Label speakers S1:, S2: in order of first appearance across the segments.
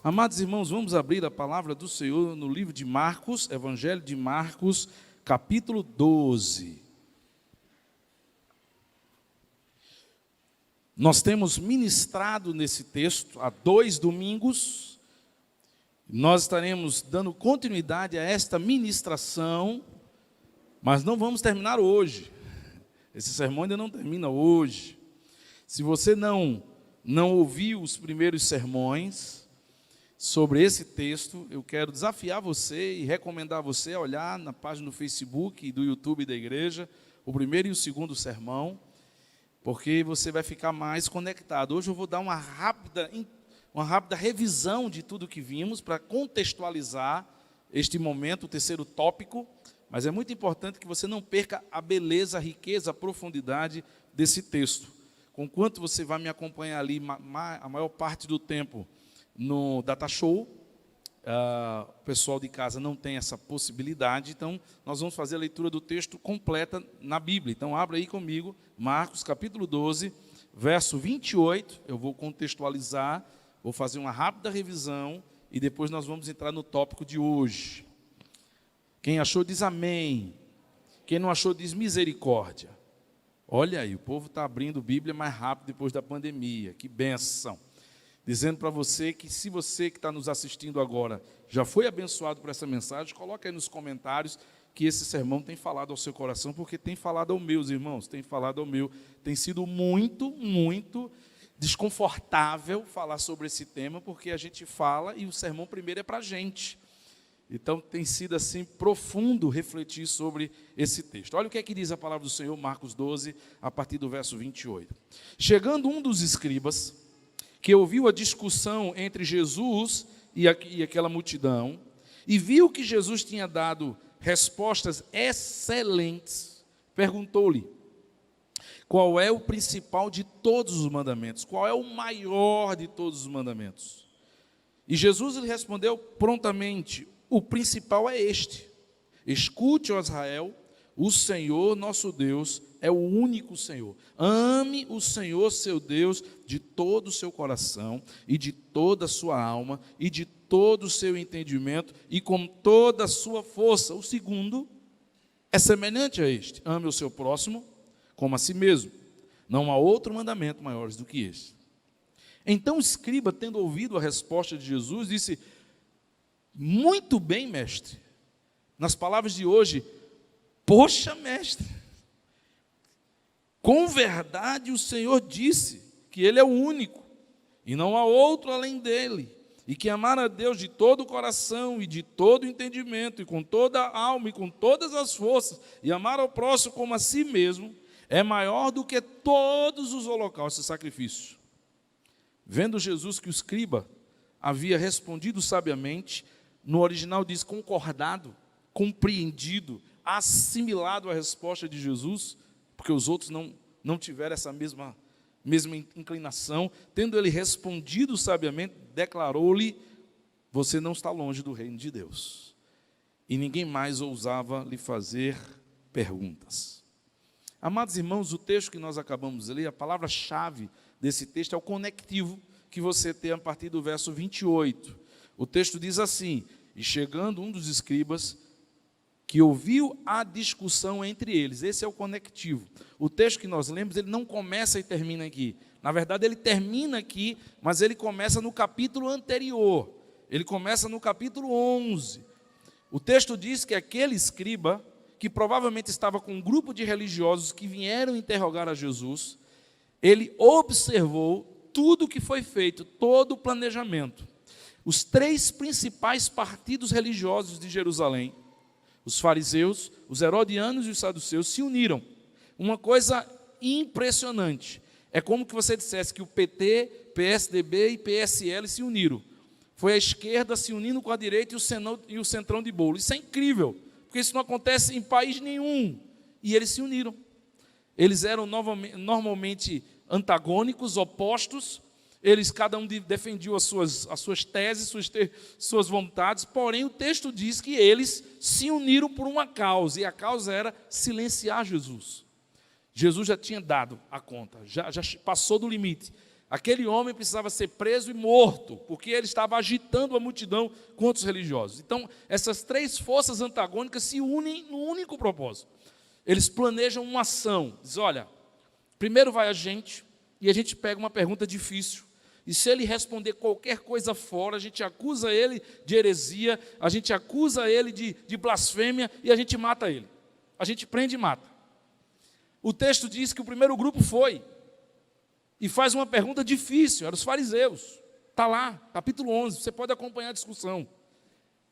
S1: Amados irmãos, vamos abrir a palavra do Senhor no livro de Marcos, Evangelho de Marcos, capítulo 12. Nós temos ministrado nesse texto há 2 domingos. Nós estaremos dando continuidade a esta ministração, mas não vamos terminar hoje. Esse sermão ainda não termina hoje. Se você não ouviu os primeiros sermões sobre esse texto, eu quero desafiar você e recomendar você a olhar na página do Facebook e do YouTube da igreja, o primeiro e o segundo sermão, porque você vai ficar mais conectado. Hoje eu vou dar uma rápida revisão de tudo que vimos, para contextualizar este momento, o terceiro tópico, mas é muito importante que você não perca a beleza, a riqueza, a profundidade desse texto. Conquanto você vai me acompanhar ali a maior parte do tempo no Data Show, o pessoal de casa não tem essa possibilidade, então nós vamos fazer a leitura do texto completa na Bíblia. Então abra aí comigo, Marcos capítulo 12, verso 28, eu vou contextualizar, vou fazer uma rápida revisão e depois nós vamos entrar no tópico de hoje. Quem achou diz amém, quem não achou diz misericórdia. Olha aí, o povo está abrindo Bíblia mais rápido depois da pandemia, que bênção. Dizendo para você que se você que está nos assistindo agora já foi abençoado por essa mensagem, coloque aí nos comentários que esse sermão tem falado ao seu coração, porque tem falado ao meu, irmãos, tem falado ao meu. Tem sido muito desconfortável falar sobre esse tema, porque a gente fala e o sermão primeiro é para a gente. Então tem sido assim profundo refletir sobre esse texto. Olha o que é que diz a palavra do Senhor, Marcos 12, a partir do verso 28. Chegando um dos escribas, que ouviu a discussão entre Jesus e aquela multidão, e viu que Jesus tinha dado respostas excelentes, perguntou-lhe: qual é o principal de todos os mandamentos? Qual é o maior de todos os mandamentos? E Jesus lhe respondeu prontamente: o principal é este: escute, ó Israel, o Senhor nosso Deus é o único Senhor. Ame o Senhor seu Deus de todo o seu coração e de toda a sua alma e de todo o seu entendimento e com toda a sua força. O segundo é semelhante a este: ame o seu próximo como a si mesmo. Não há outro mandamento maior do que este. Então o escriba, tendo ouvido a resposta de Jesus, disse: muito bem, mestre. Nas palavras de hoje, poxa, mestre, com verdade o Senhor disse que Ele é o único, e não há outro além dele, e que amar a Deus de todo o coração, e de todo o entendimento, e com toda a alma, e com todas as forças, e amar ao próximo como a si mesmo, é maior do que todos os holocaustos e sacrifícios. Vendo Jesus que o escriba havia respondido sabiamente, no original diz concordado, compreendido, assimilado a resposta de Jesus, porque os outros não tiveram essa mesma inclinação. Tendo ele respondido sabiamente, declarou-lhe: você não está longe do reino de Deus. E ninguém mais ousava lhe fazer perguntas. Amados irmãos, o texto que nós acabamos de ler, a palavra-chave desse texto é o conectivo que você tem a partir do verso 28. O texto diz assim: e chegando um dos escribas, que ouviu a discussão entre eles. Esse é o conectivo. O texto que nós lemos, ele não começa e termina aqui. Na verdade, ele termina aqui, mas ele começa no capítulo anterior. Ele começa no capítulo 11. O texto diz que aquele escriba, que provavelmente estava com um grupo de religiosos que vieram interrogar a Jesus, ele observou tudo o que foi feito, todo o planejamento. Os 3 principais partidos religiosos de Jerusalém, os fariseus, os herodianos e os saduceus, se uniram. Uma coisa impressionante. É como que você dissesse que o PT, PSDB e PSL se uniram. Foi a esquerda se unindo com a direita e o centrão de bolo. Isso é incrível, porque isso não acontece em país nenhum. E eles se uniram. Eles eram normalmente antagônicos, opostos. Eles, cada um defendia as suas teses, suas vontades, porém o texto diz que eles se uniram por uma causa, e a causa era silenciar Jesus. Jesus já tinha dado a conta, já passou do limite. Aquele homem precisava ser preso e morto, porque ele estava agitando a multidão contra os religiosos. Então, essas três forças antagônicas se unem num único propósito. Eles planejam uma ação. Diz, olha, primeiro vai a gente, e a gente pega uma pergunta difícil. E se ele responder qualquer coisa fora, a gente acusa ele de heresia, a gente acusa ele de blasfêmia, e a gente mata ele. A gente prende e mata. O texto diz que o primeiro grupo foi e faz uma pergunta difícil, eram os fariseus. Está lá, capítulo 11, você pode acompanhar a discussão.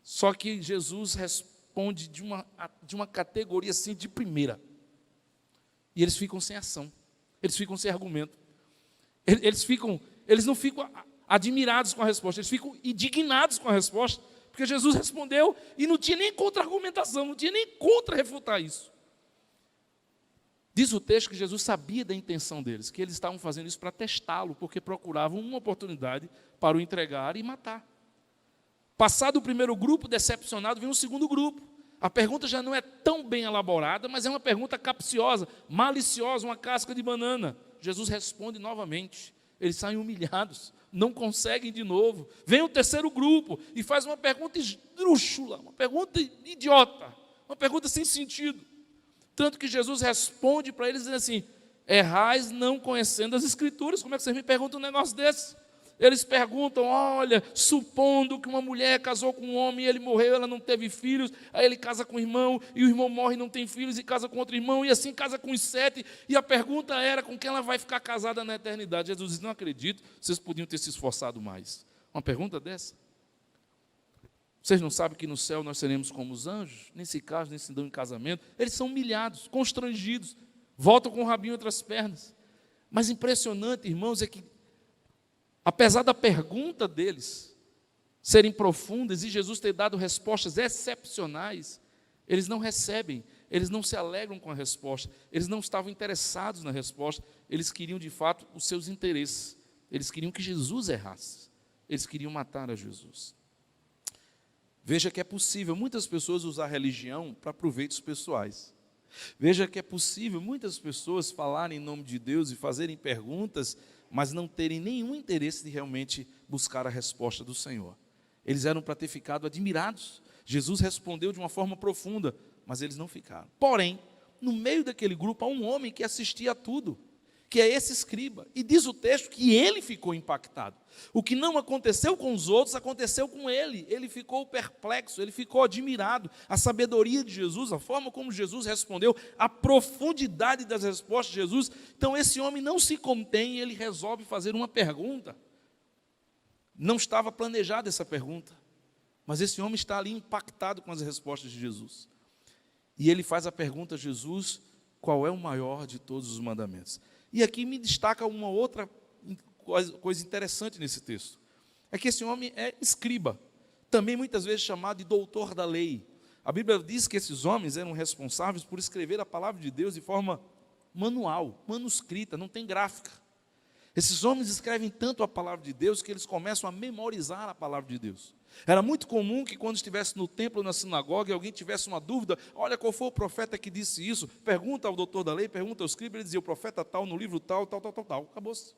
S1: Só que Jesus responde de uma categoria assim de primeira. E eles ficam sem ação, eles ficam sem argumento. Eles não ficam admirados com a resposta, eles ficam indignados com a resposta, porque Jesus respondeu e não tinha nem contra-argumentação, não tinha nem contra-refutar isso. Diz o texto que Jesus sabia da intenção deles, que eles estavam fazendo isso para testá-lo, porque procuravam uma oportunidade para o entregar e matar. Passado o primeiro grupo, decepcionado, vem um segundo grupo. A pergunta já não é tão bem elaborada, mas é uma pergunta capciosa, maliciosa, uma casca de banana. Jesus responde novamente. Eles saem humilhados, não conseguem de novo. Vem o terceiro grupo e faz uma pergunta esdrúxula, uma pergunta idiota, uma pergunta sem sentido. Tanto que Jesus responde para eles dizendo assim, errais não conhecendo as Escrituras. Como é que vocês me perguntam um negócio desse? Eles perguntam, olha, supondo que uma mulher casou com um homem e ele morreu, ela não teve filhos, aí ele casa com o irmão, e o irmão morre e não tem filhos, e casa com outro irmão, e assim casa com os 7, e a pergunta era com quem ela vai ficar casada na eternidade. Jesus diz, não acredito, vocês podiam ter se esforçado mais. Uma pergunta dessa? Vocês não sabem que no céu nós seremos como os anjos? Nem se casam, nem se dão em casamento. Eles são humilhados, constrangidos, voltam com o rabinho entre as pernas. Mas impressionante, irmãos, é que, apesar da pergunta deles serem profundas e Jesus ter dado respostas excepcionais, eles não recebem, eles não se alegram com a resposta, eles não estavam interessados na resposta, eles queriam de fato os seus interesses, eles queriam que Jesus errasse, eles queriam matar a Jesus. Veja que é possível muitas pessoas usar a religião para proveitos pessoais. Veja que é possível muitas pessoas falarem em nome de Deus e fazerem perguntas, mas não terem nenhum interesse de realmente buscar a resposta do Senhor. Eles eram para ter ficado admirados. Jesus respondeu de uma forma profunda, mas eles não ficaram. Porém, no meio daquele grupo há um homem que assistia a tudo, que é esse escriba. E diz o texto que ele ficou impactado. O que não aconteceu com os outros, aconteceu com ele. Ele ficou perplexo, ele ficou admirado. A sabedoria de Jesus, a forma como Jesus respondeu, a profundidade das respostas de Jesus. Então esse homem não se contém e ele resolve fazer uma pergunta. Não estava planejada essa pergunta, mas esse homem está ali impactado com as respostas de Jesus. E ele faz a pergunta a Jesus, qual é o maior de todos os mandamentos? E aqui me destaca uma outra coisa interessante nesse texto. É que esse homem é escriba, também muitas vezes chamado de doutor da lei. A Bíblia diz que esses homens eram responsáveis por escrever a palavra de Deus de forma manual, manuscrita, não tem gráfica. Esses homens escrevem tanto a palavra de Deus que eles começam a memorizar a palavra de Deus. Era muito comum que quando estivesse no templo ou na sinagoga e alguém tivesse uma dúvida, olha, qual foi o profeta que disse isso? Pergunta ao doutor da lei, pergunta ao escriba, ele dizia, o profeta tal, no livro tal, acabou-se.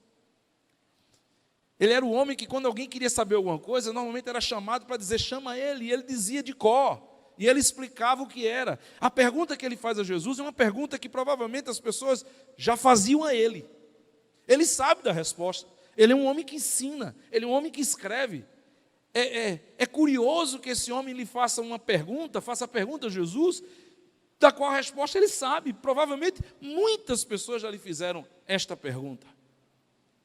S1: Ele era o homem que quando alguém queria saber alguma coisa, normalmente era chamado para dizer, chama ele, e ele dizia de cor, e ele explicava o que era. A pergunta que ele faz a Jesus é uma pergunta que provavelmente as pessoas já faziam a ele. Ele sabe da resposta, ele é um homem que ensina, ele é um homem que escreve. É curioso que esse homem lhe faça a pergunta a Jesus, da qual a resposta ele sabe. Provavelmente muitas pessoas já lhe fizeram esta pergunta.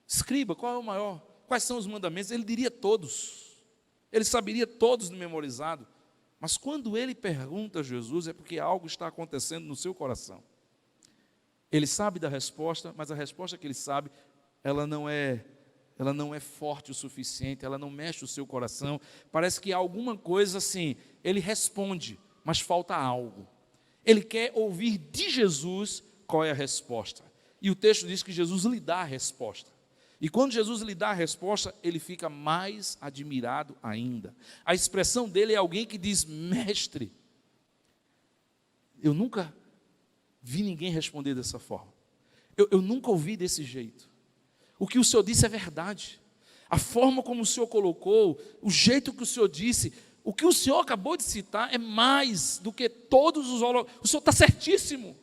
S1: Escriba, qual é o maior? Quais são os mandamentos? Ele diria todos. Ele saberia todos memorizado. Mas quando ele pergunta a Jesus, é porque algo está acontecendo no seu coração. Ele sabe da resposta, mas a resposta que ele sabe, ela não é forte o suficiente, ela não mexe o seu coração. Parece que há alguma coisa assim, ele responde, mas falta algo. Ele quer ouvir de Jesus qual é a resposta. E o texto diz que Jesus lhe dá a resposta. E quando Jesus lhe dá a resposta, ele fica mais admirado ainda. A expressão dele é alguém que diz, mestre, eu nunca vi ninguém responder dessa forma. Eu nunca ouvi desse jeito. O que o Senhor disse é verdade. A forma como o Senhor colocou, o jeito que o Senhor disse, o que o Senhor acabou de citar é mais do que todos os holocaustos. O Senhor está certíssimo.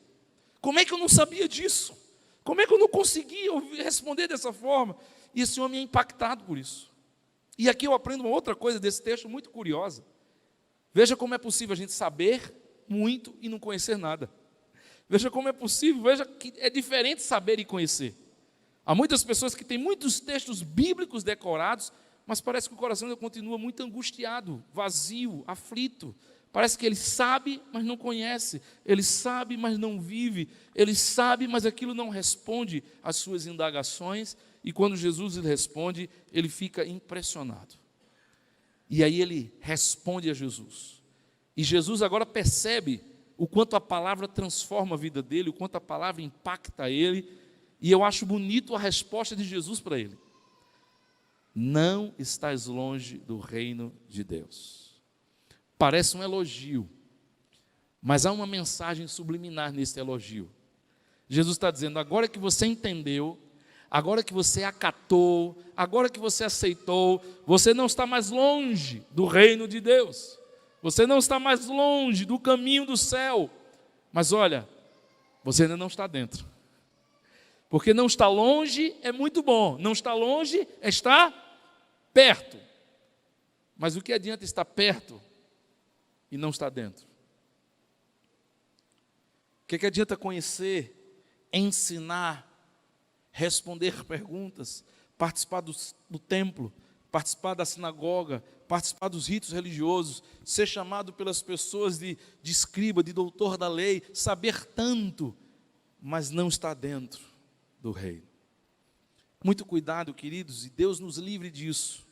S1: Como é que eu não sabia disso? Como é que eu não conseguia responder dessa forma? E o Senhor me é impactado por isso. E aqui eu aprendo uma outra coisa desse texto muito curiosa. Veja como é possível a gente saber muito e não conhecer nada. Veja como é possível, veja que é diferente saber e conhecer. Há muitas pessoas que têm muitos textos bíblicos decorados, mas parece que o coração ainda continua muito angustiado, vazio, aflito. Parece que ele sabe, mas não conhece. Ele sabe, mas não vive. Ele sabe, mas aquilo não responde às suas indagações. E quando Jesus lhe responde, ele fica impressionado. E aí ele responde a Jesus. E Jesus agora percebe o quanto a palavra transforma a vida dele, o quanto a palavra impacta ele. E eu acho bonito a resposta de Jesus para ele. Não estás longe do reino de Deus. Parece um elogio, mas há uma mensagem subliminar nesse elogio. Jesus está dizendo, agora que você entendeu, agora que você acatou, agora que você aceitou, você não está mais longe do reino de Deus. Você não está mais longe do caminho do céu. Mas olha, você ainda não está dentro. Porque não está longe é muito bom, não está longe é estar perto. Mas o que adianta estar perto e não estar dentro? O que adianta conhecer, ensinar, responder perguntas, participar do templo, participar da sinagoga, participar dos ritos religiosos, ser chamado pelas pessoas de escriba, de doutor da lei, saber tanto, mas não estar dentro do reino? Muito cuidado, queridos, e Deus nos livre disso,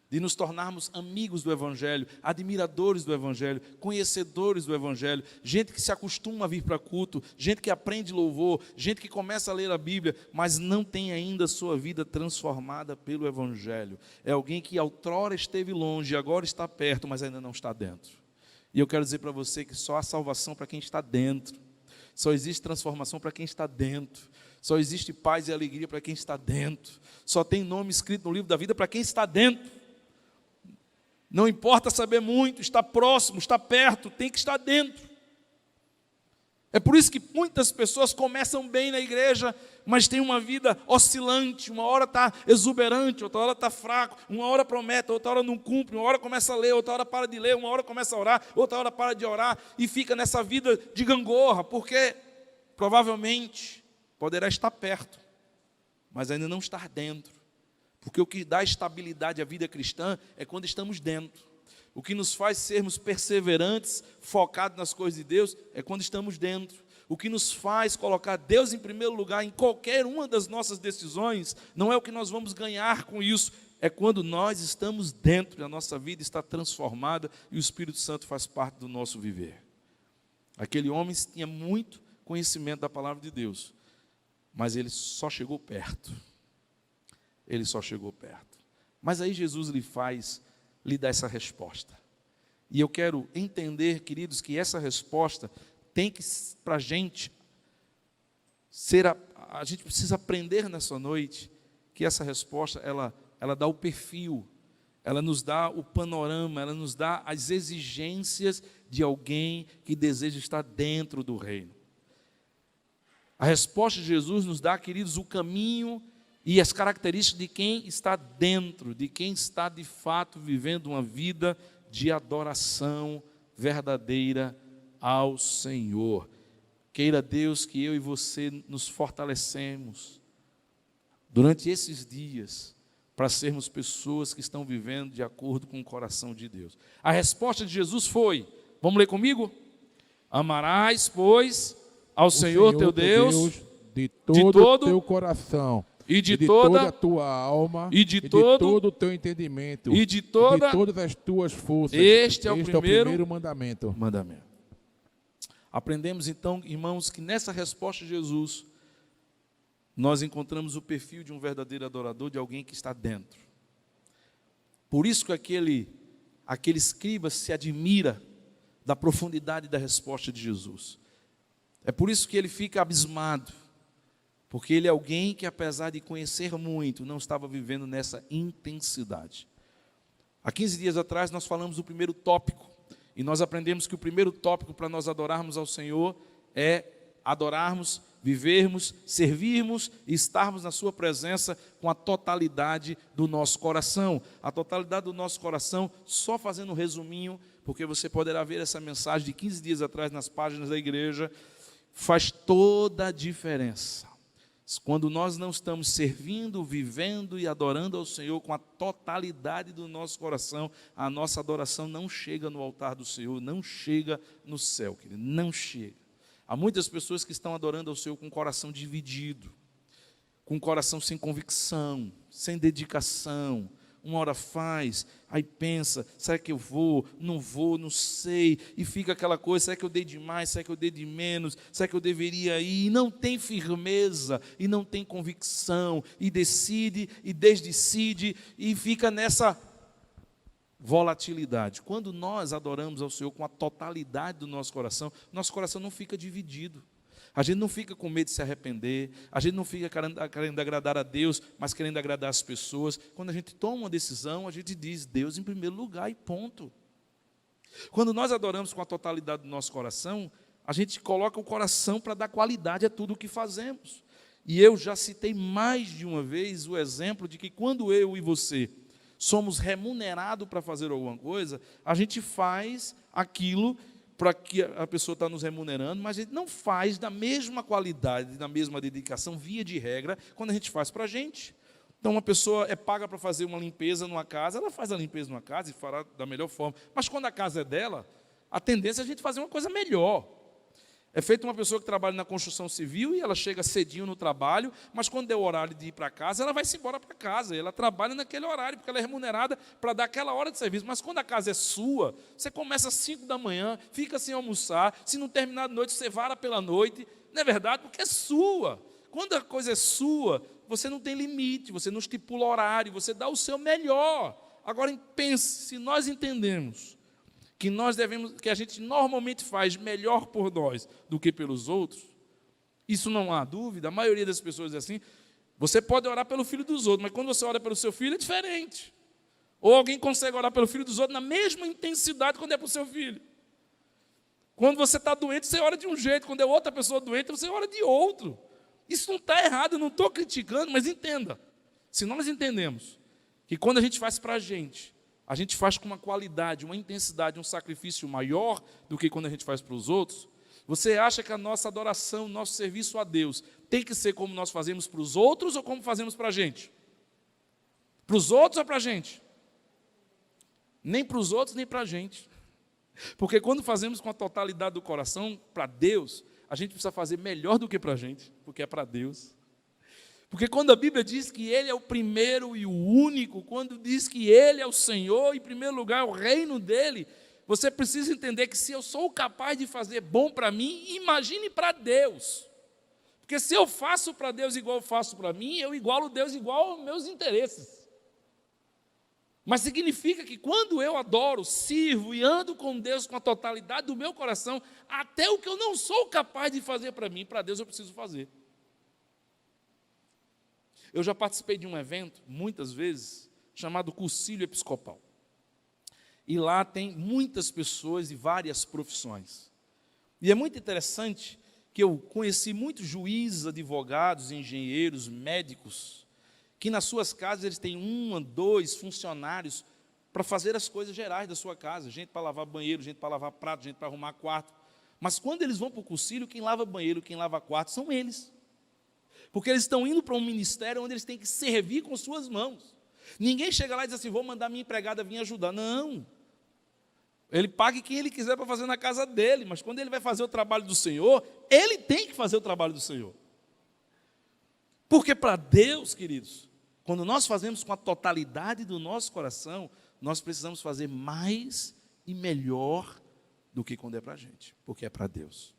S1: de nos tornarmos amigos do Evangelho, admiradores do Evangelho, conhecedores do Evangelho, gente que se acostuma a vir para culto, gente que aprende louvor, gente que começa a ler a Bíblia, mas não tem ainda sua vida transformada pelo Evangelho. É alguém que outrora esteve longe, agora está perto, mas ainda não está dentro. E eu quero dizer para você que só há salvação para quem está dentro, só existe transformação para quem está dentro, só existe paz e alegria para quem está dentro, só tem nome escrito no livro da vida para quem está dentro. Não importa saber muito, estar próximo, estar perto, tem que estar dentro. É por isso que muitas pessoas começam bem na igreja, mas têm uma vida oscilante, uma hora está exuberante, outra hora está fraco, uma hora promete, outra hora não cumpre, uma hora começa a ler, outra hora para de ler, uma hora começa a orar, outra hora para de orar, e fica nessa vida de gangorra, porque provavelmente poderá estar perto, mas ainda não estar dentro. Porque o que dá estabilidade à vida cristã é quando estamos dentro. O que nos faz sermos perseverantes, focados nas coisas de Deus, é quando estamos dentro. O que nos faz colocar Deus em primeiro lugar em qualquer uma das nossas decisões, não é o que nós vamos ganhar com isso, é quando nós estamos dentro, a nossa vida está transformada e o Espírito Santo faz parte do nosso viver. Aquele homem tinha muito conhecimento da palavra de Deus, mas ele só chegou perto. Ele só chegou perto. Mas aí Jesus lhe dá essa resposta. E eu quero entender, queridos, que essa resposta tem que, para a gente, a gente precisa aprender nessa noite, que essa resposta, ela dá o perfil, ela nos dá o panorama, ela nos dá as exigências de alguém que deseja estar dentro do reino. A resposta de Jesus nos dá, queridos, o caminho e as características de quem está dentro, de quem está de fato vivendo uma vida de adoração verdadeira ao Senhor. Queira Deus que eu e você nos fortalecemos durante esses dias para sermos pessoas que estão vivendo de acordo com o coração de Deus. A resposta de Jesus foi, vamos ler comigo? Amarás, pois, ao Senhor teu Deus
S2: de todo o teu coração,
S1: e de
S2: toda a tua alma,
S1: e de todo
S2: o teu entendimento,
S1: e de todas
S2: as tuas forças.
S1: Este é o primeiro
S2: mandamento.
S1: Aprendemos então, irmãos, que nessa resposta de Jesus, nós encontramos o perfil de um verdadeiro adorador, de alguém que está dentro. Por isso que aquele escriba se admira da profundidade da resposta de Jesus. É por isso que ele fica abismado. Porque ele é alguém que, apesar de conhecer muito, não estava vivendo nessa intensidade. Há 15 dias atrás, nós falamos do primeiro tópico. E nós aprendemos que o primeiro tópico para nós adorarmos ao Senhor é adorarmos, vivermos, servirmos e estarmos na sua presença com a totalidade do nosso coração. A totalidade do nosso coração, só fazendo um resuminho, porque você poderá ver essa mensagem de 15 dias atrás nas páginas da igreja, faz toda a diferença. Quando nós não estamos servindo, vivendo e adorando ao Senhor com a totalidade do nosso coração, a nossa adoração não chega no altar do Senhor, não chega no céu, querido, não chega. Há muitas pessoas que estão adorando ao Senhor com o coração dividido, com o coração sem convicção, sem dedicação. Uma hora faz, aí pensa, será que eu vou, não sei, e fica aquela coisa, será que eu dei demais, será que eu dei de menos, será que eu deveria ir, e não tem firmeza, e não tem convicção, e decide, e desdecide, e fica nessa volatilidade. Quando nós adoramos ao Senhor com a totalidade do nosso coração não fica dividido. A gente não fica com medo de se arrepender, a gente não fica querendo agradar a Deus, mas querendo agradar as pessoas. Quando a gente toma uma decisão, a gente diz Deus em primeiro lugar e ponto. Quando nós adoramos com a totalidade do nosso coração, a gente coloca o coração para dar qualidade a tudo o que fazemos. E eu já citei mais de uma vez o exemplo de que quando eu e você somos remunerados para fazer alguma coisa, a gente faz aquilo para que a pessoa está nos remunerando, mas a gente não faz da mesma qualidade, da mesma dedicação, via de regra, quando a gente faz para a gente. Então, uma pessoa é paga para fazer uma limpeza numa casa, ela faz a limpeza numa casa e fará da melhor forma. Mas quando a casa é dela, a tendência é a gente fazer uma coisa melhor. É feito uma pessoa que trabalha na construção civil e ela chega cedinho no trabalho, mas quando é o horário de ir para casa, ela vai-se embora para casa. Ela trabalha naquele horário, porque ela é remunerada para dar aquela hora de serviço. Mas quando a casa é sua, você começa às 5 da manhã, fica sem almoçar, se não terminar de noite, você vara pela noite. Não é verdade? Porque é sua. Quando a coisa é sua, você não tem limite, você não estipula horário, você dá o seu melhor. Agora pense, se nós entendemos que a gente normalmente faz melhor por nós do que pelos outros, isso não há dúvida, a maioria das pessoas é assim. Você pode orar pelo filho dos outros, mas quando você ora pelo seu filho é diferente. Ou alguém consegue orar pelo filho dos outros na mesma intensidade quando é para o seu filho. Quando você está doente, você ora de um jeito, quando é outra pessoa doente, você ora de outro. Isso não está errado, eu não estou criticando, mas entenda, se nós entendemos que quando a gente faz para a gente faz com uma qualidade, uma intensidade, um sacrifício maior do que quando a gente faz para os outros. Você acha que a nossa adoração, nosso serviço a Deus tem que ser como nós fazemos para os outros ou como fazemos para a gente? Para os outros ou para a gente? Nem para os outros, nem para a gente. Porque quando fazemos com a totalidade do coração para Deus, a gente precisa fazer melhor do que para a gente, porque é para Deus. Porque quando a Bíblia diz que Ele é o primeiro e o único, quando diz que Ele é o Senhor, em primeiro lugar, o reino dEle, você precisa entender que se eu sou capaz de fazer bom para mim, imagine para Deus. Porque se eu faço para Deus igual eu faço para mim, eu igualo Deus igual aos meus interesses. Mas significa que quando eu adoro, sirvo e ando com Deus com a totalidade do meu coração, até o que eu não sou capaz de fazer para mim, para Deus eu preciso fazer. Eu já participei de um evento, muitas vezes, chamado Cursilho Episcopal. E lá tem muitas pessoas de várias profissões. E é muito interessante que eu conheci muitos juízes, advogados, engenheiros, médicos, que nas suas casas eles têm 1, 2 funcionários para fazer as coisas gerais da sua casa. Gente para lavar banheiro, gente para lavar prato, gente para arrumar quarto. Mas quando eles vão para o cursilho, quem lava banheiro, quem lava quarto são eles. Porque eles estão indo para um ministério onde eles têm que servir com suas mãos. Ninguém chega lá e diz assim, vou mandar minha empregada vir ajudar. Não. Ele paga quem ele quiser para fazer na casa dele, mas quando ele vai fazer o trabalho do Senhor, ele tem que fazer o trabalho do Senhor. Porque para Deus, queridos, quando nós fazemos com a totalidade do nosso coração, nós precisamos fazer mais e melhor do que quando é para a gente, porque é para Deus.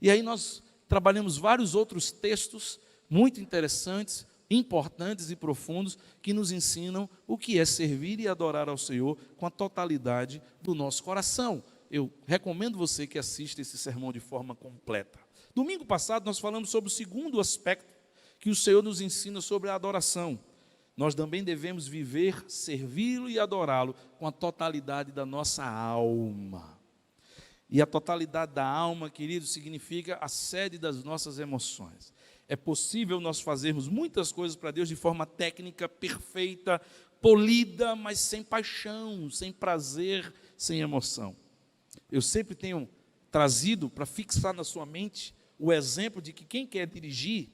S1: E aí nós trabalhamos vários outros textos muito interessantes, importantes e profundos, que nos ensinam o que é servir e adorar ao Senhor com a totalidade do nosso coração. Eu recomendo você que assista esse sermão de forma completa. Domingo passado nós falamos sobre o segundo aspecto que o Senhor nos ensina sobre a adoração. Nós também devemos viver, servi-lo e adorá-lo com a totalidade da nossa alma. E a totalidade da alma, querido, significa a sede das nossas emoções. É possível nós fazermos muitas coisas para Deus de forma técnica, perfeita, polida, mas sem paixão, sem prazer, sem emoção. Eu sempre tenho trazido para fixar na sua mente o exemplo de que quem quer dirigir,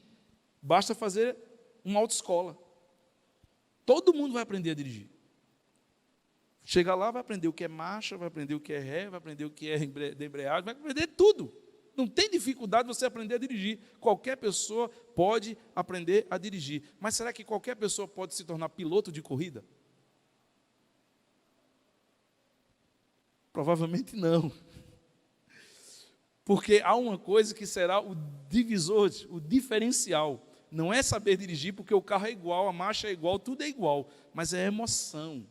S1: basta fazer uma autoescola. Todo mundo vai aprender a dirigir. Chega lá, vai aprender o que é marcha, vai aprender o que é ré, vai aprender o que é embreagem, vai aprender tudo. Não tem dificuldade você aprender a dirigir. Qualquer pessoa pode aprender a dirigir. Mas será que qualquer pessoa pode se tornar piloto de corrida? Provavelmente não. Porque há uma coisa que será o divisor, o diferencial. Não é saber dirigir, porque o carro é igual, a marcha é igual, tudo é igual. Mas é a emoção,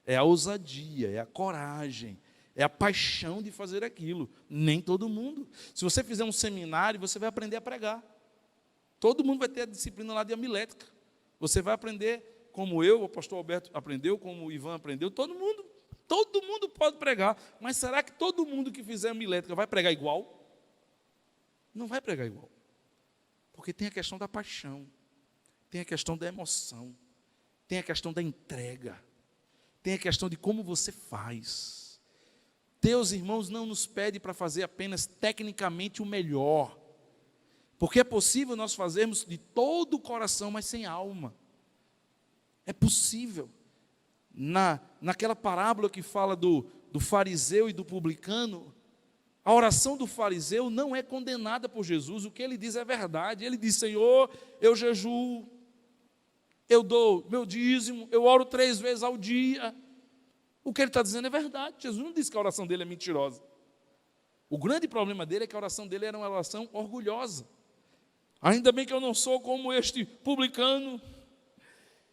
S1: é a ousadia, é a coragem, é a paixão de fazer aquilo. Nem todo mundo. Se você fizer um seminário, você vai aprender a pregar. Todo mundo vai ter a disciplina lá de homilética. Você vai aprender como eu, o pastor Alberto aprendeu, como o Ivan aprendeu, todo mundo pode pregar. Mas será que todo mundo que fizer homilética vai pregar igual? Não vai pregar igual. Porque tem a questão da paixão, tem a questão da emoção, tem a questão da entrega, tem a questão de como você faz. Deus, irmãos, não nos pede para fazer apenas tecnicamente o melhor, porque é possível nós fazermos de todo o coração, mas sem alma. É possível. Naquela parábola que fala do fariseu e do publicano, a oração do fariseu não é condenada por Jesus, o que ele diz é verdade. Ele diz: Senhor, eu jejuo, eu dou meu dízimo, eu oro 3 vezes ao dia. O que ele está dizendo é verdade. Jesus não disse que a oração dele é mentirosa. O grande problema dele é que a oração dele era uma oração orgulhosa. Ainda bem que eu não sou como este publicano.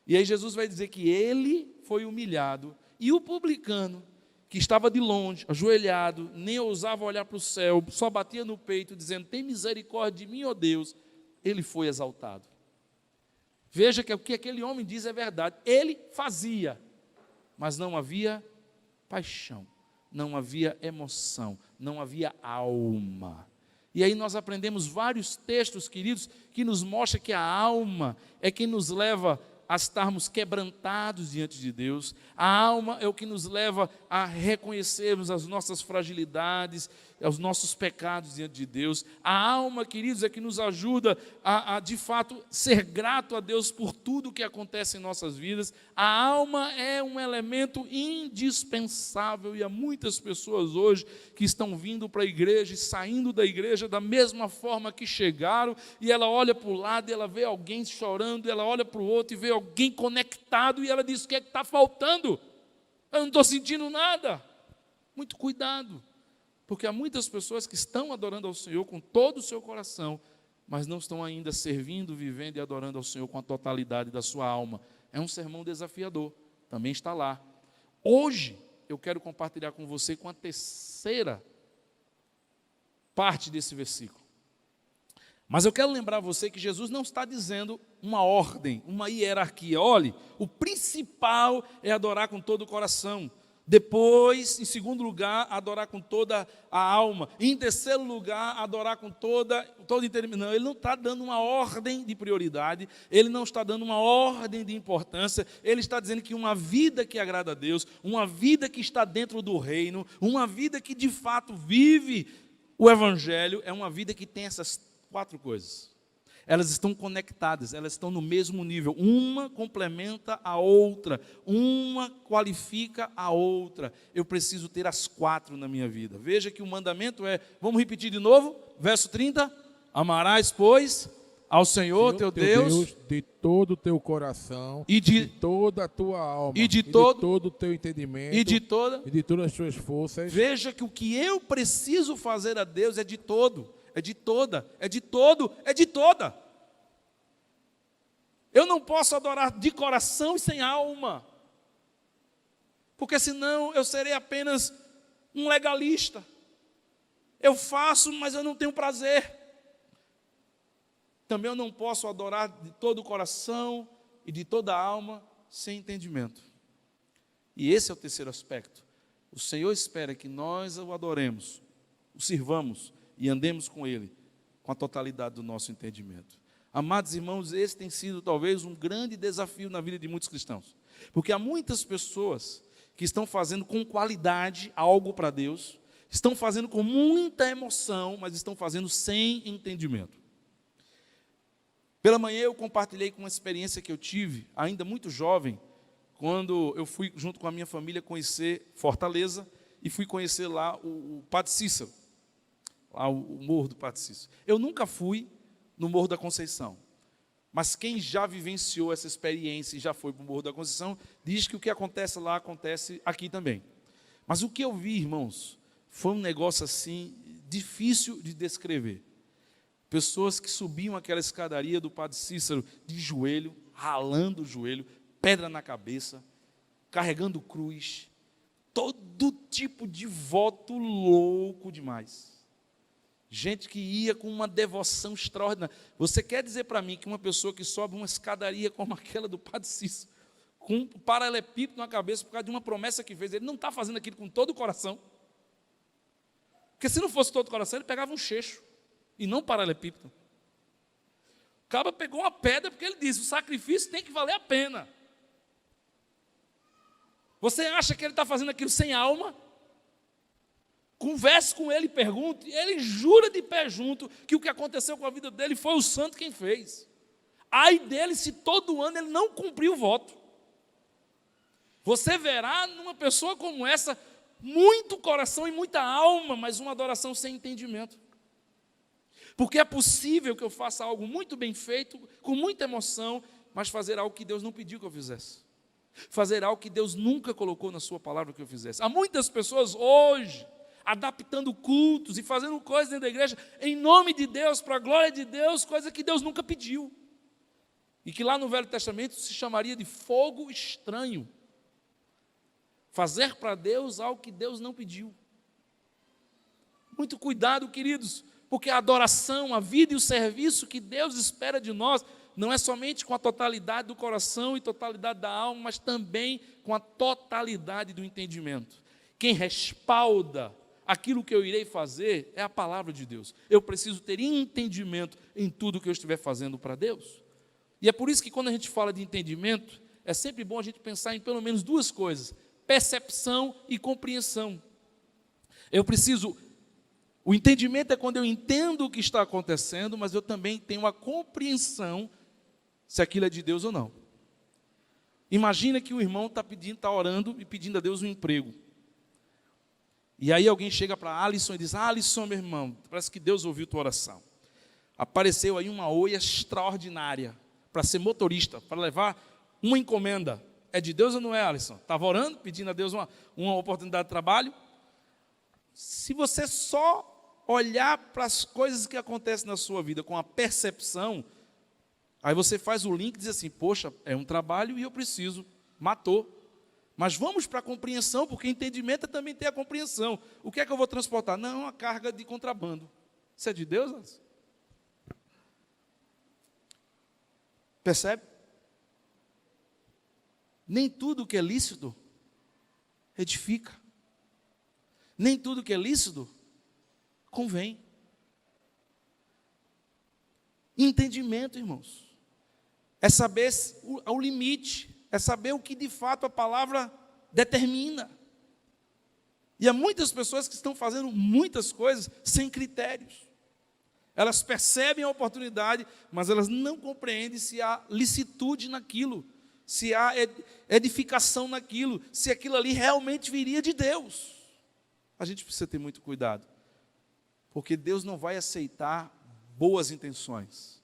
S1: E aí Jesus vai dizer que ele foi humilhado, e o publicano, que estava de longe, ajoelhado, nem ousava olhar para o céu, só batia no peito, dizendo: tem misericórdia de mim, ó Deus, ele foi exaltado. Veja que o que aquele homem diz é verdade. Ele fazia, mas não havia paixão, não havia emoção, não havia alma. E aí nós aprendemos vários textos, queridos, que nos mostram que a alma é quem nos leva a estarmos quebrantados diante de Deus. A alma é o que nos leva a reconhecermos as nossas fragilidades, os nossos pecados diante de Deus. A alma, queridos, é que nos ajuda a de fato ser grato a Deus por tudo que acontece em nossas vidas. A alma é um elemento indispensável, e há muitas pessoas hoje que estão vindo para a igreja e saindo da igreja da mesma forma que chegaram, e ela olha para o lado e ela vê alguém chorando, ela olha para o outro e vê alguém conectado, e ela diz: o que é que está faltando? Eu não estou sentindo nada. Muito cuidado, porque há muitas pessoas que estão adorando ao Senhor com todo o seu coração, mas não estão ainda servindo, vivendo e adorando ao Senhor com a totalidade da sua alma. É um sermão desafiador, também está lá. Hoje eu quero compartilhar com você com a terceira parte desse versículo. Mas eu quero lembrar você que Jesus não está dizendo uma ordem, uma hierarquia. Olhe, o principal é adorar com todo o coração. Depois, em segundo lugar, adorar com toda a alma. E em terceiro lugar, adorar com todo entendimento. Não, ele não está dando uma ordem de prioridade, ele não está dando uma ordem de importância, ele está dizendo que uma vida que agrada a Deus, uma vida que está dentro do reino, uma vida que de fato vive o Evangelho, é uma vida que tem essas 4 coisas. Elas estão conectadas, elas estão no mesmo nível. Uma complementa a outra, uma qualifica a outra. Eu preciso ter as 4 na minha vida. Veja que o mandamento é, vamos repetir de novo, verso 30, amarás, pois, ao Senhor teu Deus
S2: de todo o teu coração,
S1: e de
S2: toda a tua alma,
S1: e de todo
S2: o teu entendimento,
S1: e de
S2: todas as tuas forças.
S1: Veja que o que eu preciso fazer a Deus é de todo. É de toda, é de todo, é de toda. Eu não posso adorar de coração e sem alma, porque senão eu serei apenas um legalista. Eu faço, mas eu não tenho prazer. também eu não posso adorar de todo o coração e de toda a alma sem entendimento. E esse é o terceiro aspecto. O Senhor espera que nós o adoremos, o sirvamos e andemos com Ele com a totalidade do nosso entendimento. Amados irmãos, esse tem sido talvez um grande desafio na vida de muitos cristãos. Porque há muitas pessoas que estão fazendo com qualidade algo para Deus, estão fazendo com muita emoção, mas estão fazendo sem entendimento. Pela manhã eu compartilhei com uma experiência que eu tive, ainda muito jovem, quando eu fui junto com a minha família conhecer Fortaleza e fui conhecer lá o Padre Cícero, lá o Morro do Padre Cícero. Eu nunca fui no Morro da Conceição, mas quem já vivenciou essa experiência e já foi para o Morro da Conceição, diz que o que acontece lá acontece aqui também. Mas o que eu vi, irmãos, foi um negócio assim, difícil de descrever. Pessoas que subiam aquela escadaria do Padre Cícero de joelho, ralando o joelho, pedra na cabeça, carregando cruz, todo tipo de voto louco demais. Gente que ia com uma devoção extraordinária. Você quer dizer para mim que uma pessoa que sobe uma escadaria como aquela do Padre Cícero, com um paralelepípedo na cabeça por causa de uma promessa que fez, ele não está fazendo aquilo com todo o coração? Porque se não fosse todo o coração, ele pegava um cheixo, e não um paralelepípedo. O cara pegou uma pedra porque ele disse, o sacrifício tem que valer a pena. Você acha que ele está fazendo aquilo sem alma? Converse com ele e pergunte. Ele jura de pé junto que o que aconteceu com a vida dele foi o santo quem fez. Ai dele se todo ano ele não cumpriu o voto. Você verá numa pessoa como essa muito coração e muita alma, mas uma adoração sem entendimento. Porque é possível que eu faça algo muito bem feito, com muita emoção, mas fazer algo que Deus não pediu que eu fizesse. Fazer algo que Deus nunca colocou na sua palavra que eu fizesse. Há muitas pessoas hoje adaptando cultos e fazendo coisas dentro da igreja em nome de Deus, para a glória de Deus, coisa que Deus nunca pediu. E que lá no Velho Testamento se chamaria de fogo estranho. Fazer para Deus algo que Deus não pediu. Muito cuidado, queridos, porque a adoração, a vida e o serviço que Deus espera de nós não é somente com a totalidade do coração e totalidade da alma, mas também com a totalidade do entendimento. Quem respalda aquilo que eu irei fazer é a palavra de Deus. Eu preciso ter entendimento em tudo que eu estiver fazendo para Deus. E é por isso que quando a gente fala de entendimento, é sempre bom a gente pensar em pelo menos duas coisas: percepção e compreensão. O entendimento é quando eu entendo o que está acontecendo, mas eu também tenho a compreensão se aquilo é de Deus ou não. Imagina que o irmão está orando e pedindo a Deus um emprego. E aí alguém chega para Alisson e diz: Alisson, meu irmão, parece que Deus ouviu tua oração. Apareceu aí uma oia extraordinária para ser motorista, para levar uma encomenda. É de Deus ou não é, Alisson? Estava orando, pedindo a Deus uma oportunidade de trabalho. Se você só olhar para as coisas que acontecem na sua vida com a percepção, aí você faz o link e diz assim: poxa, é um trabalho e eu preciso, matou. Mas vamos para a compreensão, porque entendimento é também ter a compreensão. O que é que eu vou transportar? Não, uma carga de contrabando. Isso é de Deus, Alisson? Percebe? Nem tudo que é lícito edifica. Nem tudo que é lícito convém. Entendimento, irmãos, é saber o limite, é saber o que de fato a palavra determina. E há muitas pessoas que estão fazendo muitas coisas sem critérios. Elas percebem a oportunidade, mas elas não compreendem se há licitude naquilo, se há edificação naquilo, se aquilo ali realmente viria de Deus. A gente precisa ter muito cuidado, porque Deus não vai aceitar boas intenções.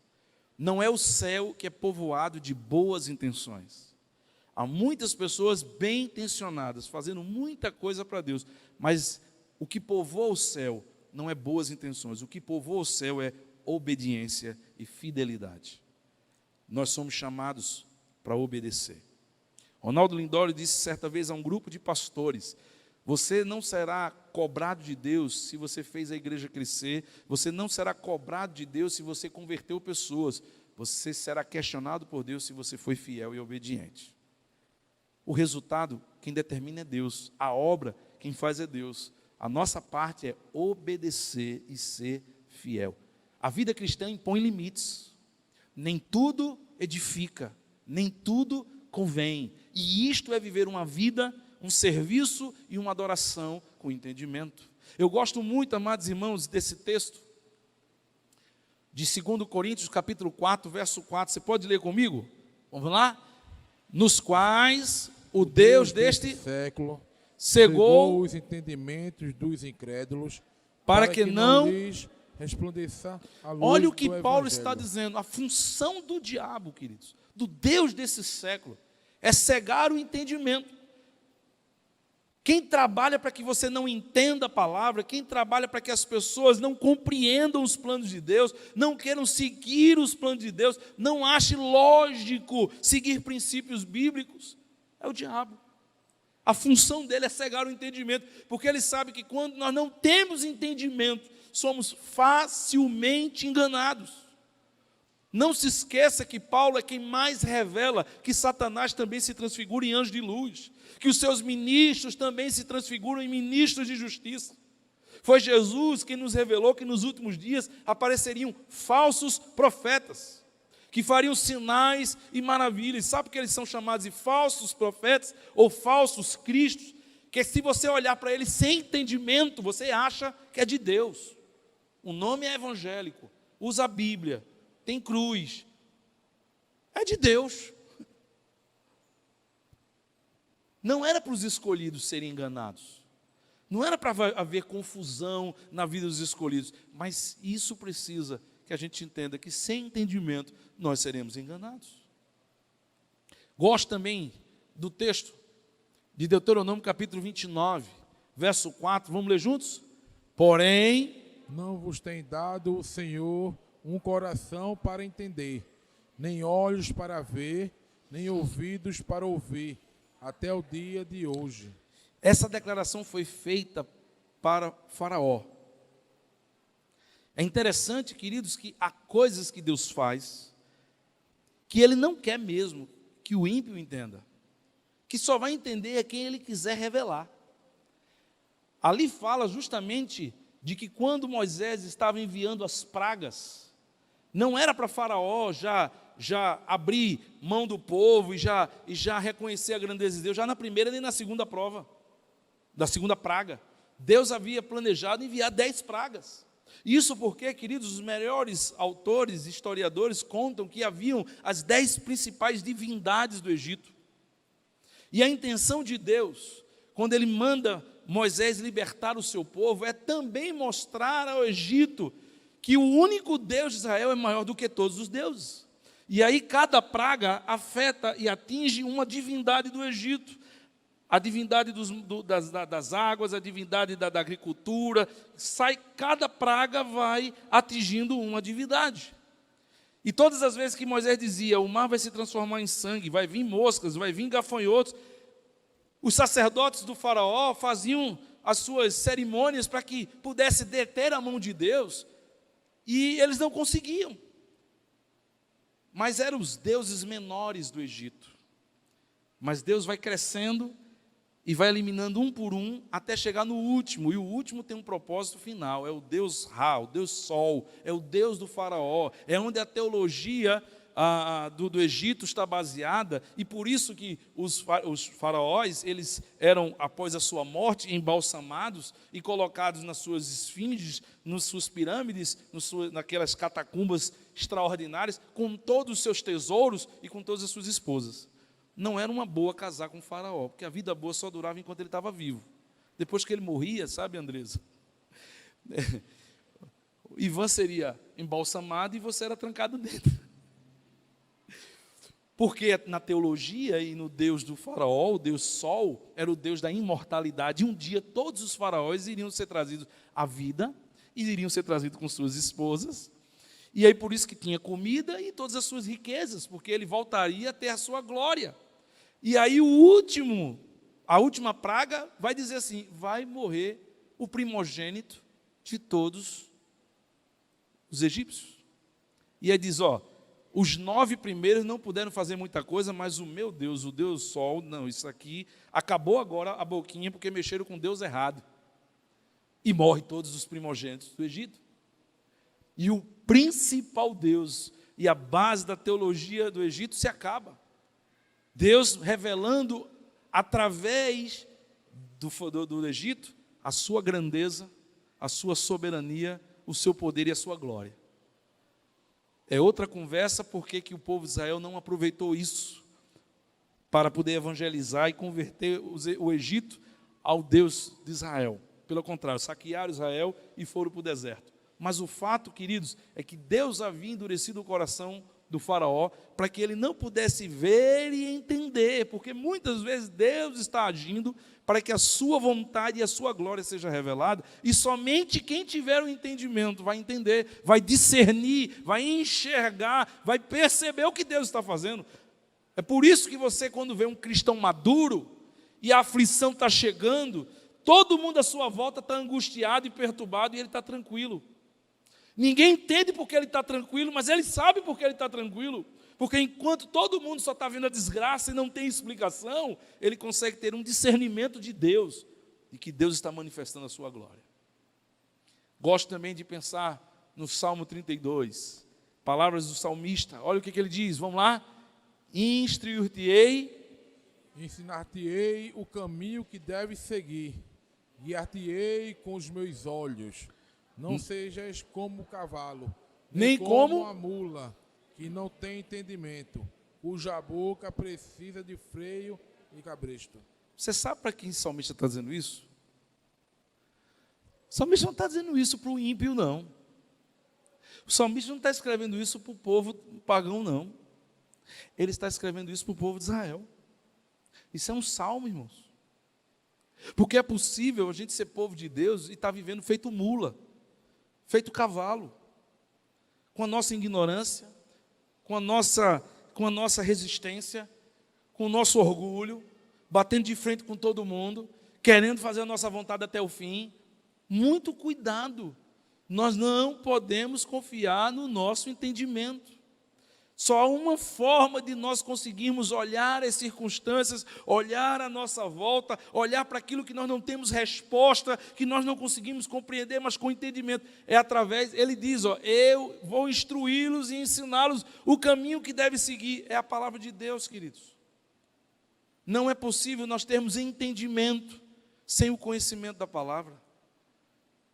S1: Não é o céu que é povoado de boas intenções. Há muitas pessoas bem intencionadas, fazendo muita coisa para Deus, mas o que povoa o céu não é boas intenções, o que povoa o céu é obediência e fidelidade. Nós somos chamados para obedecer. Ronaldo Lindório disse certa vez a um grupo de pastores: você não será cobrado de Deus se você fez a igreja crescer, você não será cobrado de Deus se você converteu pessoas, você será questionado por Deus se você foi fiel e obediente. O resultado, quem determina é Deus, a obra, quem faz é Deus. A nossa parte é obedecer e ser fiel. A vida cristã impõe limites. Nem tudo edifica, nem tudo convém. E isto é viver uma vida, um serviço e uma adoração com entendimento. Eu gosto muito, amados irmãos, desse texto de 2 Coríntios, capítulo 4, verso 4. Você pode ler comigo? Vamos lá? Nos quais o Deus deste
S2: século
S1: cegou
S2: os entendimentos dos incrédulos,
S1: para que não
S2: lhes resplandeça a luz.
S1: Olha o que
S2: do
S1: Paulo
S2: Evangelho.
S1: está dizendo. A função do diabo, queridos, do Deus desse século, é cegar o entendimento. Quem trabalha para que você não entenda a palavra, quem trabalha para que as pessoas não compreendam os planos de Deus, não queiram seguir os planos de Deus, não ache lógico seguir princípios bíblicos, é o diabo. A função dele é cegar o entendimento, porque ele sabe que quando nós não temos entendimento, somos facilmente enganados. Não se esqueça que Paulo é quem mais revela que Satanás também se transfigura em anjo de luz, que os seus ministros também se transfiguram em ministros de justiça. Foi Jesus quem nos revelou que nos últimos dias apareceriam falsos profetas, que fariam sinais e maravilhas. Sabe por que eles são chamados de falsos profetas ou falsos cristos? Que se você olhar para eles sem entendimento, você acha que é de Deus. O nome é evangélico, usa a Bíblia, tem cruz, é de Deus. Não era para os escolhidos serem enganados, não era para haver confusão na vida dos escolhidos, mas isso precisa que a gente entenda que sem entendimento nós seremos enganados. Gosto também do texto de Deuteronômio capítulo 29, verso 4, vamos ler juntos? Porém,
S2: não vos tem dado o Senhor um coração para entender, nem olhos para ver, nem ouvidos para ouvir, até o dia de hoje.
S1: Essa declaração foi feita para Faraó. É interessante, queridos, que há coisas que Deus faz que Ele não quer mesmo que o ímpio entenda, que só vai entender é quem Ele quiser revelar. Ali fala justamente de que quando Moisés estava enviando as pragas, não era para Faraó já abrir mão do povo e já reconhecer a grandeza de Deus, já na primeira nem na segunda prova, da segunda praga. Deus havia planejado enviar 10 pragas. Isso porque, queridos, os melhores autores, historiadores, contam que haviam as 10 principais divindades do Egito. E a intenção de Deus, quando Ele manda Moisés libertar o seu povo, é também mostrar ao Egito que o único Deus de Israel é maior do que todos os deuses. E aí cada praga afeta e atinge uma divindade do Egito. A divindade das águas, a divindade da agricultura, cada praga vai atingindo uma divindade. E todas as vezes que Moisés dizia, o mar vai se transformar em sangue, vai vir moscas, vai vir gafanhotos, os sacerdotes do faraó faziam as suas cerimônias para que pudesse deter a mão de Deus, e eles não conseguiam. Mas eram os deuses menores do Egito. Mas Deus vai crescendo e vai eliminando um por um até chegar no último, e o último tem um propósito final, é o Deus Ra, o Deus Sol, é o Deus do faraó, é onde a teologia do Egito está baseada, e por isso que os faraós, eles eram, após a sua morte, embalsamados e colocados nas suas esfinges, nas suas pirâmides, naquelas catacumbas extraordinárias, com todos os seus tesouros e com todas as suas esposas. Não era uma boa casar com o faraó, porque a vida boa só durava enquanto ele estava vivo. Depois que ele morria, sabe, Andresa? Ivan seria embalsamado e você era trancado dentro. Porque na teologia e no Deus do faraó, o Deus Sol, era o Deus da imortalidade. E um dia todos os faraós iriam ser trazidos à vida, e iriam ser trazidos com suas esposas. E aí por isso que tinha comida e todas as suas riquezas, porque ele voltaria a ter a sua glória. E aí a última praga vai dizer assim, vai morrer o primogênito de todos os egípcios. E aí diz, os 9 primeiros não puderam fazer muita coisa, mas o meu Deus, o Deus Sol, não, isso aqui, acabou agora a boquinha porque mexeram com Deus errado. E morrem todos os primogênitos do Egito. E o principal Deus e a base da teologia do Egito se acaba. Deus revelando através do Egito a sua grandeza, a sua soberania, o seu poder e a sua glória. É outra conversa porque que o povo de Israel não aproveitou isso para poder evangelizar e converter o Egito ao Deus de Israel. Pelo contrário, saquearam Israel e foram para o deserto. Mas o fato, queridos, é que Deus havia endurecido o coração do faraó para que ele não pudesse ver e entender, porque muitas vezes Deus está agindo para que a sua vontade e a sua glória seja revelada, e somente quem tiver o entendimento vai entender, vai discernir, vai enxergar, vai perceber o que Deus está fazendo. É por isso que você, quando vê um cristão maduro e a aflição está chegando, todo mundo à sua volta está angustiado e perturbado e ele está tranquilo. Ninguém entende porque ele está tranquilo, mas ele sabe porque ele está tranquilo. Porque enquanto todo mundo só está vendo a desgraça e não tem explicação, ele consegue ter um discernimento de Deus, e que Deus está manifestando a sua glória. Gosto também de pensar no Salmo 32, palavras do salmista. Olha o que ele diz, vamos lá. Instruir-te-ei,
S2: ensinar-te-ei o caminho que deves seguir, guiar-te-ei com os meus olhos. Não sejas como o cavalo, nem como a mula, que não tem entendimento, cuja boca precisa de freio e cabresto.
S1: Você sabe para quem o salmista está dizendo isso? O salmista não está dizendo isso para o ímpio, não. O salmista não está escrevendo isso para o povo pagão, não. Ele está escrevendo isso para o povo de Israel. Isso é um salmo, irmãos. Porque é possível a gente ser povo de Deus e estar vivendo feito mula, feito cavalo, com a nossa ignorância, com a nossa resistência, com o nosso orgulho, batendo de frente com todo mundo, querendo fazer a nossa vontade até o fim. Muito cuidado, nós não podemos confiar no nosso entendimento. Só há uma forma de nós conseguirmos olhar as circunstâncias, olhar a nossa volta, olhar para aquilo que nós não temos resposta, que nós não conseguimos compreender, mas com entendimento. É através, ele diz, eu vou instruí-los e ensiná-los o caminho que deve seguir. É a palavra de Deus, queridos. Não é possível nós termos entendimento sem o conhecimento da palavra.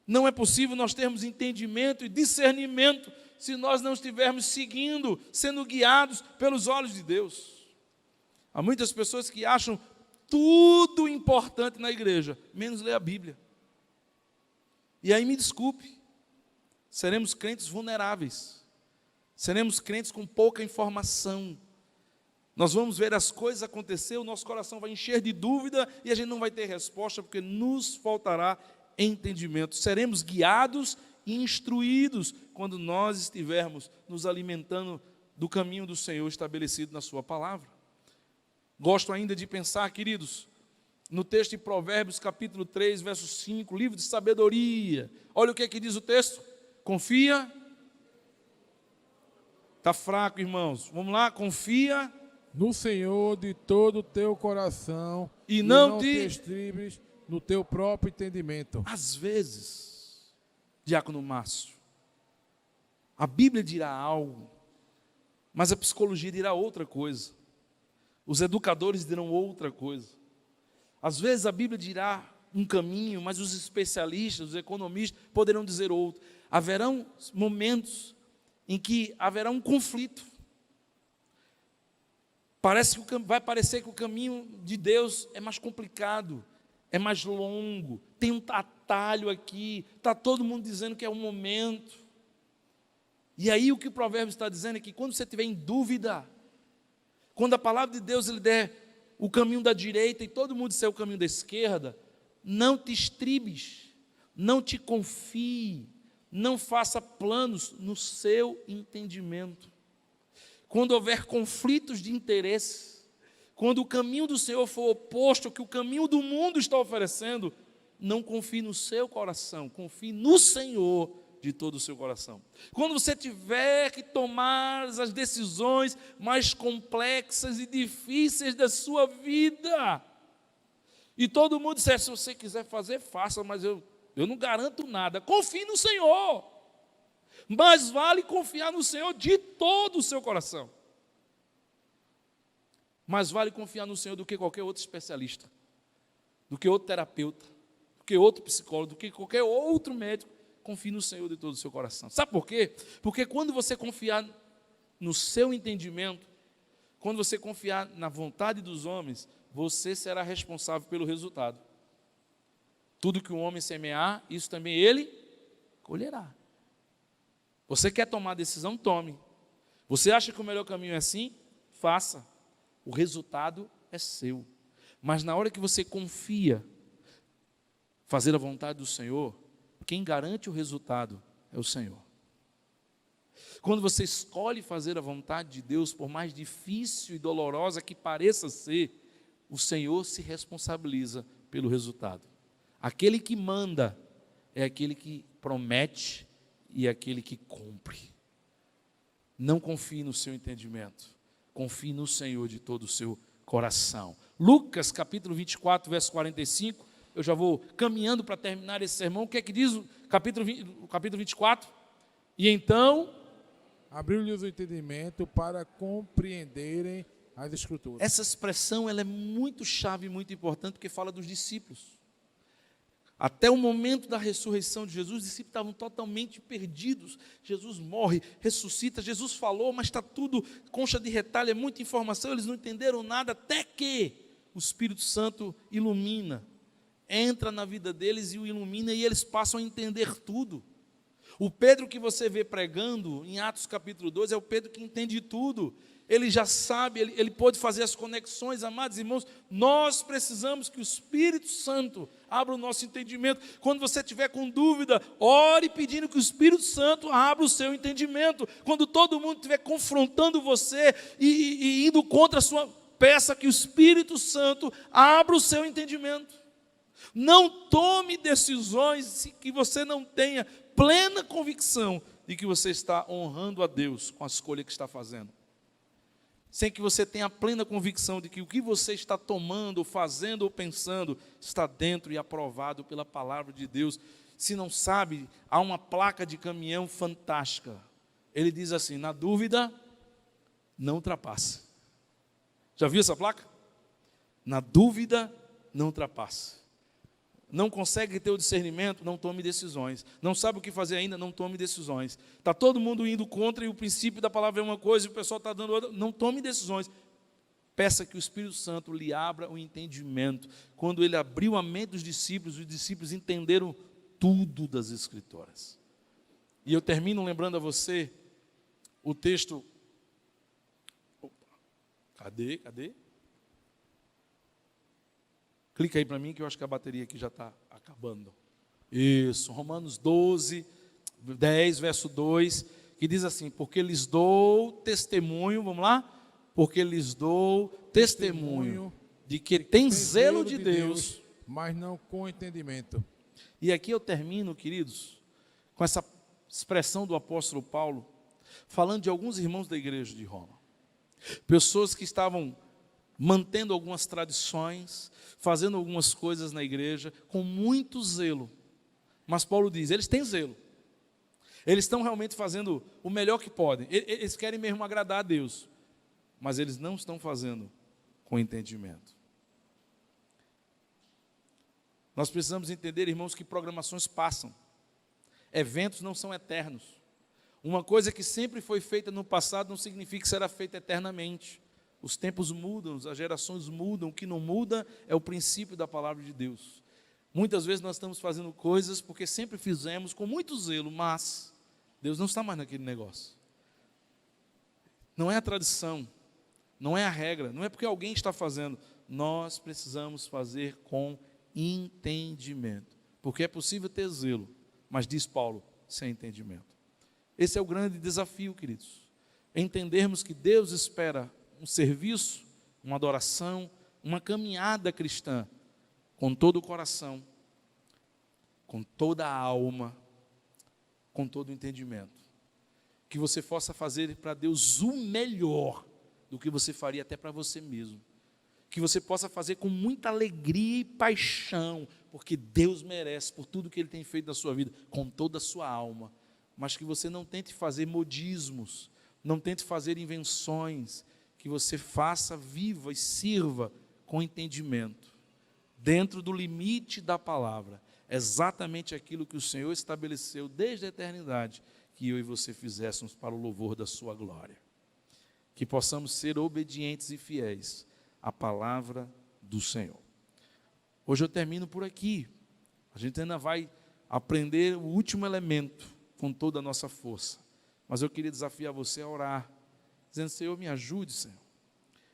S1: Não é possível nós termos entendimento e discernimento se nós não estivermos seguindo, sendo guiados pelos olhos de Deus. Há muitas pessoas que acham tudo importante na igreja, menos ler a Bíblia. E aí me desculpe, seremos crentes vulneráveis, seremos crentes com pouca informação. Nós vamos ver as coisas acontecer, o nosso coração vai encher de dúvida e a gente não vai ter resposta, porque nos faltará entendimento. Seremos guiados e instruídos quando nós estivermos nos alimentando do caminho do Senhor estabelecido na sua palavra. Gosto ainda de pensar, queridos, no texto de Provérbios, capítulo 3, verso 5, livro de sabedoria. Olha o que é que diz o texto. Confia. Está fraco, irmãos. Vamos lá, confia
S2: no Senhor de todo o teu coração
S1: e não
S2: te estribes no teu próprio entendimento.
S1: Às vezes, diácono Márcio, a Bíblia dirá algo, mas a psicologia dirá outra coisa. Os educadores dirão outra coisa. Às vezes a Bíblia dirá um caminho, mas os especialistas, os economistas poderão dizer outro. Haverão momentos em que haverá um conflito. Vai parecer que o caminho de Deus é mais complicado, é mais longo, tem um atalho aqui, está todo mundo dizendo que é o momento. E aí o que o provérbio está dizendo é que quando você estiver em dúvida, quando a palavra de Deus lhe der o caminho da direita e todo mundo disser o caminho da esquerda, não te estribes, não te confie, não faça planos no seu entendimento. Quando houver conflitos de interesse, quando o caminho do Senhor for oposto ao que o caminho do mundo está oferecendo, não confie no seu coração, confie no Senhor de todo o seu coração. Quando você tiver que tomar as decisões mais complexas e difíceis da sua vida, e todo mundo disser, se você quiser fazer, faça, mas eu não garanto nada. Confie no Senhor. Mas vale confiar no Senhor de todo o seu coração. Mais vale confiar no Senhor do que qualquer outro especialista, do que outro terapeuta, do que outro psicólogo, do que qualquer outro médico. Confie no Senhor de todo o seu coração. Sabe por quê? Porque quando você confiar no seu entendimento, quando você confiar na vontade dos homens, você será responsável pelo resultado. Tudo que o homem semear, isso também ele colherá. Você quer tomar decisão? Tome. Você acha que o melhor caminho é assim? Faça. O resultado é seu. Mas na hora que você confia, fazer a vontade do Senhor, quem garante o resultado é o Senhor. Quando você escolhe fazer a vontade de Deus, por mais difícil e dolorosa que pareça ser, o Senhor se responsabiliza pelo resultado. Aquele que manda é aquele que promete e é aquele que cumpre. Não confie no seu entendimento, confie no Senhor de todo o seu coração. Lucas capítulo 24, verso 45, eu já vou caminhando para terminar esse sermão. O que é que diz o capítulo 24? E então
S2: abriu-lhes o entendimento para compreenderem as Escrituras.
S1: Essa expressão ela é muito chave, muito importante, porque fala dos discípulos. Até o momento da ressurreição de Jesus, os discípulos estavam totalmente perdidos. Jesus morre, ressuscita, Jesus falou, mas está tudo concha de retalho, é muita informação, eles não entenderam nada, até que o Espírito Santo ilumina, entra na vida deles e o ilumina, e eles passam a entender tudo. O Pedro que você vê pregando em Atos capítulo 2 é o Pedro que entende tudo. Ele já sabe, ele pode fazer as conexões. Amados irmãos, nós precisamos que o Espírito Santo abra o nosso entendimento. Quando você estiver com dúvida, ore pedindo que o Espírito Santo abra o seu entendimento. Quando todo mundo estiver confrontando você e indo contra a sua, peça que o Espírito Santo abra o seu entendimento. Não tome decisões que você não tenha plena convicção de que você está honrando a Deus com a escolha que está fazendo. Sem que você tenha plena convicção de que o que você está tomando, fazendo ou pensando está dentro e aprovado pela palavra de Deus. Se não sabe, há uma placa de caminhão fantástica. Ele diz assim, na dúvida, não ultrapasse. Já viu essa placa? Na dúvida, não ultrapasse. Não consegue ter o discernimento, não tome decisões. Não sabe o que fazer ainda, não tome decisões. Está todo mundo indo contra e o princípio da palavra é uma coisa e o pessoal está dando outra. Não tome decisões. Peça que o Espírito Santo lhe abra o entendimento. Quando ele abriu a mente dos discípulos, os discípulos entenderam tudo das Escrituras. E eu termino lembrando a você o texto. Opa, cadê? Clica aí para mim que eu acho que a bateria aqui já está acabando. Isso, Romanos 10, verso 2, que diz assim, porque lhes dou testemunho, vamos lá? Porque lhes dou testemunho de que tem zelo de Deus,
S2: mas não com entendimento.
S1: E aqui eu termino, queridos, com essa expressão do apóstolo Paulo, falando de alguns irmãos da igreja de Roma. Pessoas que estavam mantendo algumas tradições, fazendo algumas coisas na igreja, com muito zelo. Mas Paulo diz, eles têm zelo. Eles estão realmente fazendo o melhor que podem. Eles querem mesmo agradar a Deus. Mas eles não estão fazendo com entendimento. Nós precisamos entender, irmãos, que programações passam. Eventos não são eternos. Uma coisa que sempre foi feita no passado não significa que será feita eternamente. Os tempos mudam, as gerações mudam, o que não muda é o princípio da palavra de Deus. Muitas vezes nós estamos fazendo coisas porque sempre fizemos com muito zelo, mas Deus não está mais naquele negócio. Não é a tradição, não é a regra, não é porque alguém está fazendo. Nós precisamos fazer com entendimento, porque é possível ter zelo, mas diz Paulo, sem entendimento. Esse é o grande desafio, queridos, entendermos que Deus espera um serviço, uma adoração, uma caminhada cristã, com todo o coração, com toda a alma, com todo o entendimento. Que você possa fazer para Deus o melhor do que você faria até para você mesmo. Que você possa fazer com muita alegria e paixão, porque Deus merece por tudo que Ele tem feito na sua vida, com toda a sua alma. Mas que você não tente fazer modismos, não tente fazer invenções, que você faça, viva e sirva com entendimento, dentro do limite da palavra, exatamente aquilo que o Senhor estabeleceu desde a eternidade, que eu e você fizéssemos para o louvor da sua glória. Que possamos ser obedientes e fiéis à palavra do Senhor. Hoje eu termino por aqui. A gente ainda vai aprender o último elemento com toda a nossa força. Mas eu queria desafiar você a orar, dizendo: Senhor, me ajude, Senhor.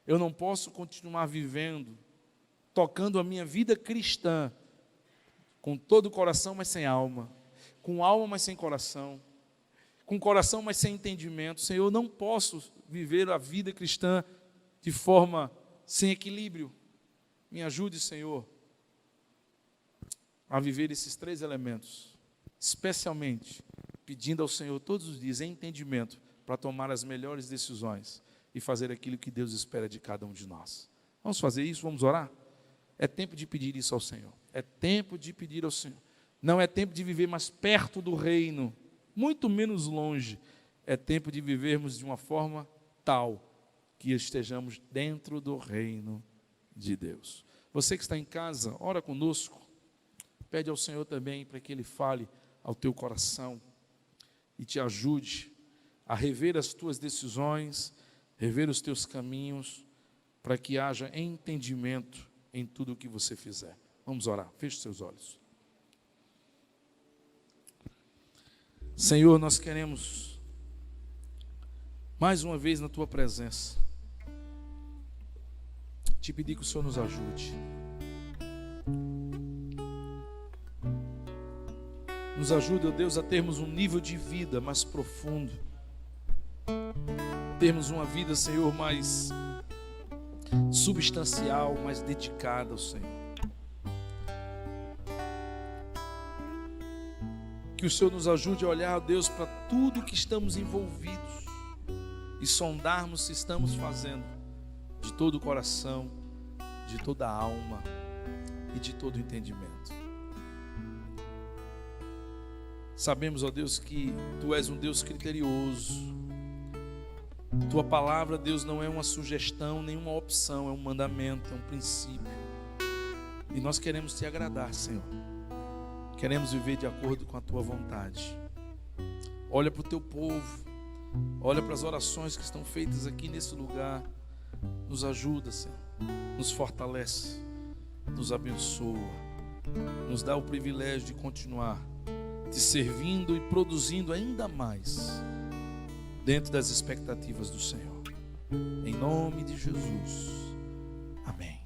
S1: Eu não posso continuar vivendo, tocando a minha vida cristã, com todo o coração, mas sem alma, com alma, mas sem coração, com coração, mas sem entendimento. Senhor, eu não posso viver a vida cristã de forma sem equilíbrio. Me ajude, Senhor, a viver esses 3 elementos, especialmente pedindo ao Senhor todos os dias entendimento para tomar as melhores decisões e fazer aquilo que Deus espera de cada um de nós. Vamos fazer isso? Vamos orar? É tempo de pedir isso ao Senhor. É tempo de pedir ao Senhor. Não é tempo de viver mais perto do reino, muito menos longe. É tempo de vivermos de uma forma tal que estejamos dentro do reino de Deus. Você que está em casa, ora conosco. Pede ao Senhor também para que Ele fale ao teu coração e te ajude a rever as tuas decisões, rever os teus caminhos, para que haja entendimento em tudo o que você fizer. Vamos orar, feche seus olhos. Senhor, nós queremos mais uma vez na tua presença te pedir que o Senhor nos ajude. Nos ajude, ó Deus, a termos um nível de vida mais profundo, termos uma vida, Senhor, mais substancial, mais dedicada ao Senhor. Que o Senhor nos ajude a olhar, ó Deus, para tudo que estamos envolvidos e sondarmos se estamos fazendo de todo o coração, de toda a alma e de todo o entendimento. Sabemos, ó Deus, que Tu és um Deus criterioso. Tua palavra, Deus, não é uma sugestão, nem uma opção, é um mandamento, é um princípio. E nós queremos Te agradar, Senhor. Queremos viver de acordo com a Tua vontade. Olha para o Teu povo, olha para as orações que estão feitas aqui nesse lugar. Nos ajuda, Senhor, nos fortalece, nos abençoa, nos dá o privilégio de continuar Te servindo e produzindo ainda mais dentro das expectativas do Senhor. Em nome de Jesus. Amém.